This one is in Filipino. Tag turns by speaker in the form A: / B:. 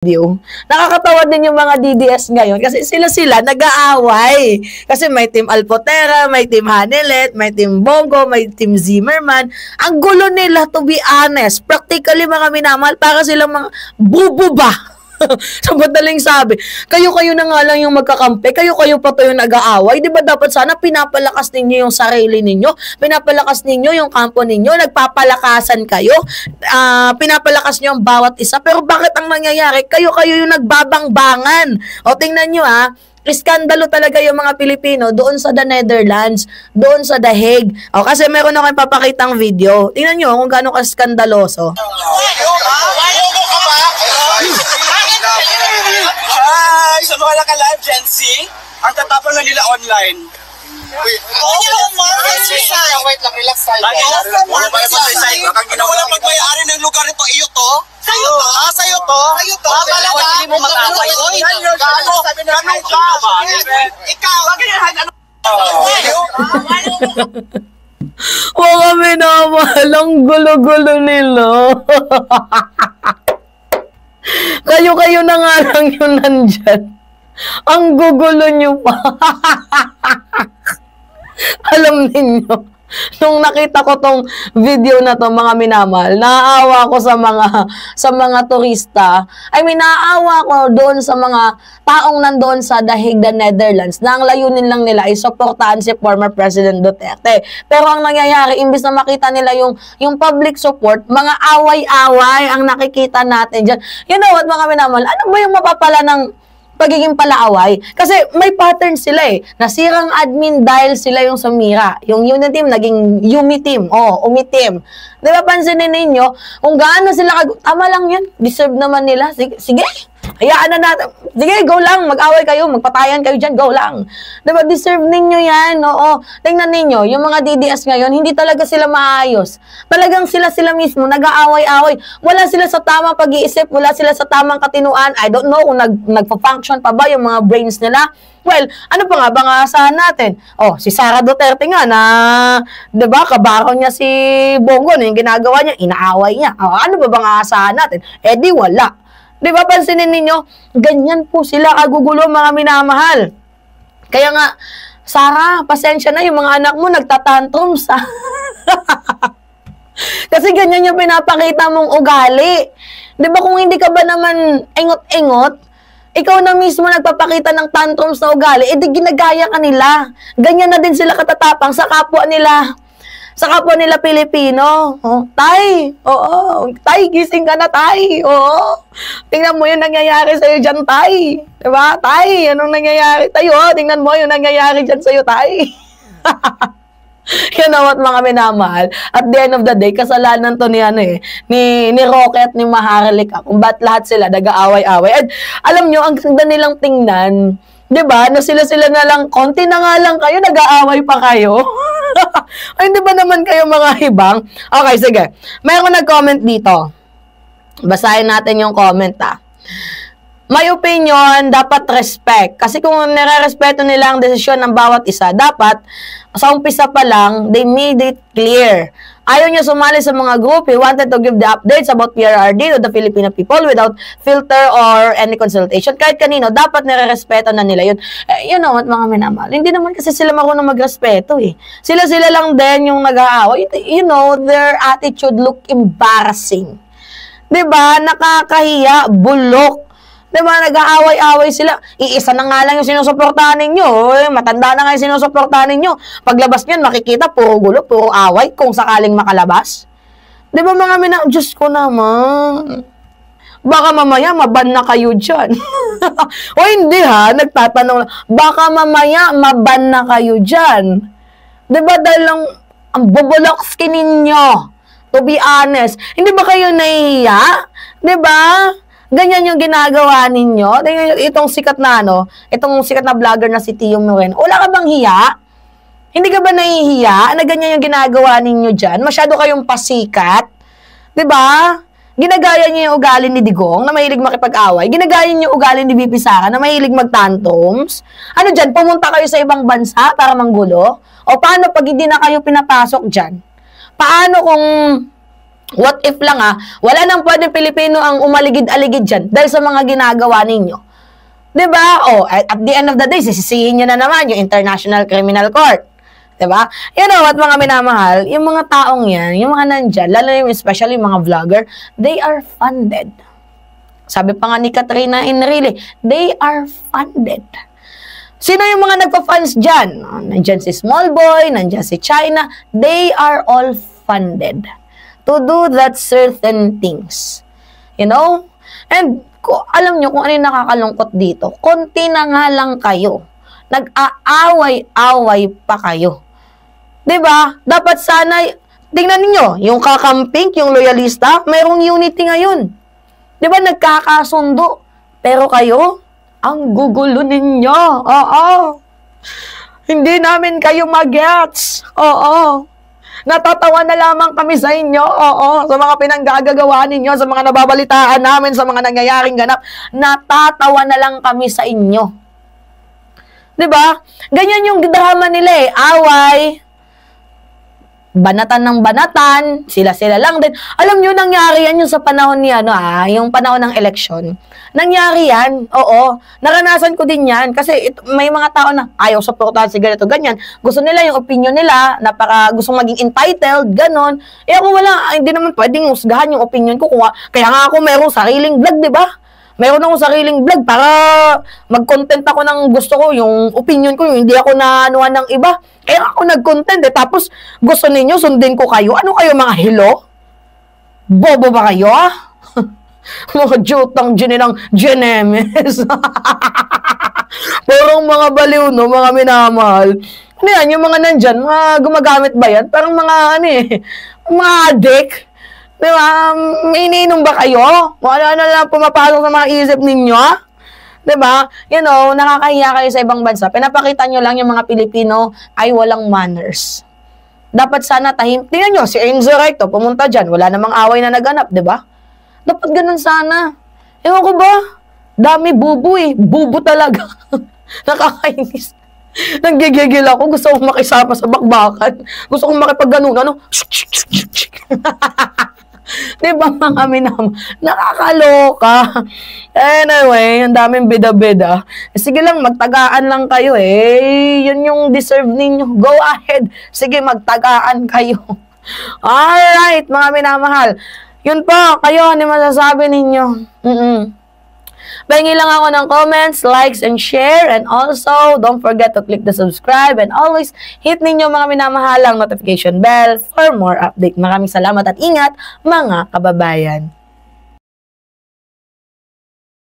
A: video. Nakakatawa din yung mga DDS ngayon kasi sila nag-aaway. Kasi may team Alpotera, may team Hanelet, may team Bongo, may team Zimmerman. Ang gulo nila, to be honest. Practically mga minamahal, para silang mga bubo ba? Sa madaling sabi, kayo-kayo na nga lang yung magkakampi, kayo-kayo pa to yung nag-aaway. Di ba dapat sana pinapalakas ninyo yung sarili ninyo, pinapalakas ninyo yung kampo ninyo, nagpapalakasan kayo, pinapalakas nyo ang bawat isa. Pero bakit ang nangyayari? Kayo-kayo yung nagbabangbangan. O tingnan nyo iskandalo talaga yung mga Pilipino doon sa The Netherlands, doon sa The Hague. O kasi meron ako papakitang video. Tingnan nyo kung gaano ka-skandaloso.
B: Hi! Sa mga naka-live, Gen Z, ang tatapang na nila online.
C: Wait lang, relax tayo.
B: Wala pagmayari ng lugar ito, iyo to? Sa'yo to? Sa'yo to? Sa'yo to? Hindi mo mataway. Ganun ka ba? Ikaw, ano?
A: Mga minamahal, ang gulo-gulo nila. Kayo-kayo na nga lang yun nandyan. Ang gugulo nyo pa. Alam ninyo, nung nakita ko tong video na to, mga minamahal, naaawa ko sa mga turista. I mean, naaawa ko doon sa mga taong nandoon sa The Hague, The Netherlands, na ang layunin lang nila ay suportahan si former President Duterte. Pero ang nangyayari, imbis na makita nila yung public support, mga away-away ang nakikita natin dyan. You know what, mga minamahal, ano ba yung mapapala ng pagiging palaaway? Kasi may pattern sila Nasirang admin dahil sila yung sumira. Yung unit team, naging Yumi team. Umi team. Di ba, pansinin ninyo, kung gaano sila tama lang yan. Deserve naman nila. Sige. Hayaan na natin. Sige, go lang. Mag-away kayo. Magpatayan kayo dyan. Go lang. Diba? Deserve ninyo yan. Oo. Tingnan ninyo, yung mga DDS ngayon, hindi talaga sila maayos. Talagang sila mismo, nag-aaway-away. Wala sila sa tamang pag-iisip. Wala sila sa tamang katinuan. I don't know kung nagpa-function pa ba yung mga brains nila. Well, ano pa nga ba nga asahan natin? Si Sara Duterte nga na, diba, kabaro niya si Bongo, yung ginagawa niya, inaaway niya. Ano ba nga asahan natin? Di wala. Di ba, pansinin ninyo, ganyan po sila kagugulo, mga minamahal. Kaya nga, Sara, pasensya na, yung mga anak mo nagtatantrums. Kasi ganyan yung pinapakita mong ugali. Di ba, kung hindi ka ba naman engot-engot, ikaw na mismo nagpapakita ng tantrums na ugali, di ginagaya ka nila. Ganyan na din sila katatapang sa kapwa nila Pilipino. Tay, tay, gising ka na, tay. Tingnan mo yung nangyayari sa'yo dyan, tay. Diba, tay, anong nangyayari? Tayo, tingnan mo yung nangyayari dyan sa'yo, tay. You know what, mga minamahal? At the end of the day, kasalanan to ni Rocket, ni Maharlika, kung ba't lahat sila nag-aaway-away. At alam nyo, ang ganda nilang tingnan, diba, na sila na lang, konti na nga lang kayo, nag-aaway pa kayo. Ay, hindi ba naman kayo mga hibang? Okay, sige. Mayroon nag-comment dito. Basahin natin yung comment, My opinion, dapat respect. Kasi kung nire-respeto nila ang desisyon ng bawat isa, dapat sa umpisa pa lang, they made it clear. Ayaw niya sumali sa mga group. He wanted to give the updates about PRRD to the Filipino people without filter or any consultation. Kahit kanino, dapat nire-respeto na nila yun. You know what, mga minamahal? Hindi naman kasi sila marunong magrespeto Sila lang din yung nag-aaway. You know, their attitude look embarrassing. Diba? Nakakahiya, bulok. Diba, nag-aaway-aaway sila. Iisa na nga lang yung sinusuportahan ninyo. Matanda na nga yung sinusuportahan ninyo. Paglabas nyo, makikita, puro gulo, puro away, kung sakaling makalabas. Diba, mga Diyos ko naman. Baka mamaya, maban na kayo dyan. O hindi nagtatanong lang. Baka mamaya, maban na kayo dyan. Diba, dahil lang, ang bubulokski ninyo. To be honest. Hindi ba kayo nahihiya? Diba? Ganyan yung ginagawa ninyo. Itong sikat na itong sikat na vlogger na si Tio Moreno. Wala ka bang hiya? Hindi ka ba nahihiya na ganyan yung ginagawa ninyo dyan? Masyado kayong pasikat. Diba? Ginagaya niyo yung ugali ni Digong na mahilig makipag-away. Ginagaya niyo yung ugali ni BP Sara na mahilig mag-tantrums. Ano dyan? Pumunta kayo sa ibang bansa para manggulo? O paano pag hindi na kayo pinapasok dyan? Paano kung What if lang wala nang pwedeng Pilipino ang umaligid-aligid dyan dahil sa mga ginagawa ninyo. Diba? At the end of the day, sisisihin nyo na naman yung International Criminal Court. Diba? You know what, mga minamahal, yung mga taong yan, yung mga nandyan, lalo yung especially yung mga vlogger, they are funded. Sabi pa nga ni Katrina Enrile, they are funded. Sino yung mga nagpa-funds dyan? Nandyan si Small Boy, nandyan si China, they are all funded to do that certain things. You know? And alam nyo kung ano yung nakakalungkot dito, konti na nga lang kayo. Nag-aaway-away pa kayo. Diba? Dapat sana, tingnan ninyo, yung kakamping, yung loyalista, mayroong unity ngayon. Diba? Nagkakasundo. Pero kayo, ang gugulo ninyo. Oo. Hindi namin kayo mag-gets. Oo. Natatawa na lamang kami sa inyo, sa mga pinanggagawa ninyo, sa mga nababalitaan namin, sa mga nangyayaring ganap. Natatawa na lang kami sa inyo. Diba? Ganyan yung drama nila away, banatan ng banatan, sila-sila lang din. Alam nyo, nangyari yan yung sa panahon ni yung panahon ng eleksyon. Nangyari yan, naranasan ko din yan, kasi may mga tao na ayaw supportahan si ganito, ganyan. Gusto nila yung opinion nila, gustong maging entitled, ganon. Ako wala, hindi naman pwedeng husgahan yung opinion ko, kaya nga ako mayroong sariling vlog, di ba? Mayroon akong sariling vlog para mag-content ako ng gusto ko, yung opinion ko, yung hindi ako naanuhan ng iba. Kaya ako nag-content tapos gusto ninyo, sundin ko kayo. Ano kayo, mga hilo? Bobo ba kayo, Mga jutang ginilang Genemes. Parang mga baliw, no? Mga minamahal. Ano yan, yung mga nandyan, mga gumagamit ba yan? Parang mga, mga adik. Diba? May iniinom ba kayo? Ano lang pumapasok sa mga isip ninyo, Diba? You know, nakakahiya kayo sa ibang bansa. Pinapakita nyo lang yung mga Pilipino ay walang manners. Dapat sana tingnan nyo, si Enzo Recto, pumunta dyan, wala namang away na naganap, diba? Dapat ganun sana. Ewan ko ba? Dami bubu Bubu talaga. Nakakainis. Nanggigigil ako. Gusto kong makisama sa bakbakan. Gusto kong makipag-ganun. Diba mga minam? Nakakaloka. Anyway, ang daming bida-bida. Sige lang, magtagaan lang kayo Yun yung deserve ninyo. Go ahead. Sige, magtagaan kayo. Alright, mga minamahal. Yun po, kayo, ano masasabi ninyo? Pahingi lang ako ng comments, likes, and share. And also, don't forget to click the subscribe. And always, hit ninyo mga minamahalang notification bell for more update. Maraming salamat at ingat, mga kababayan.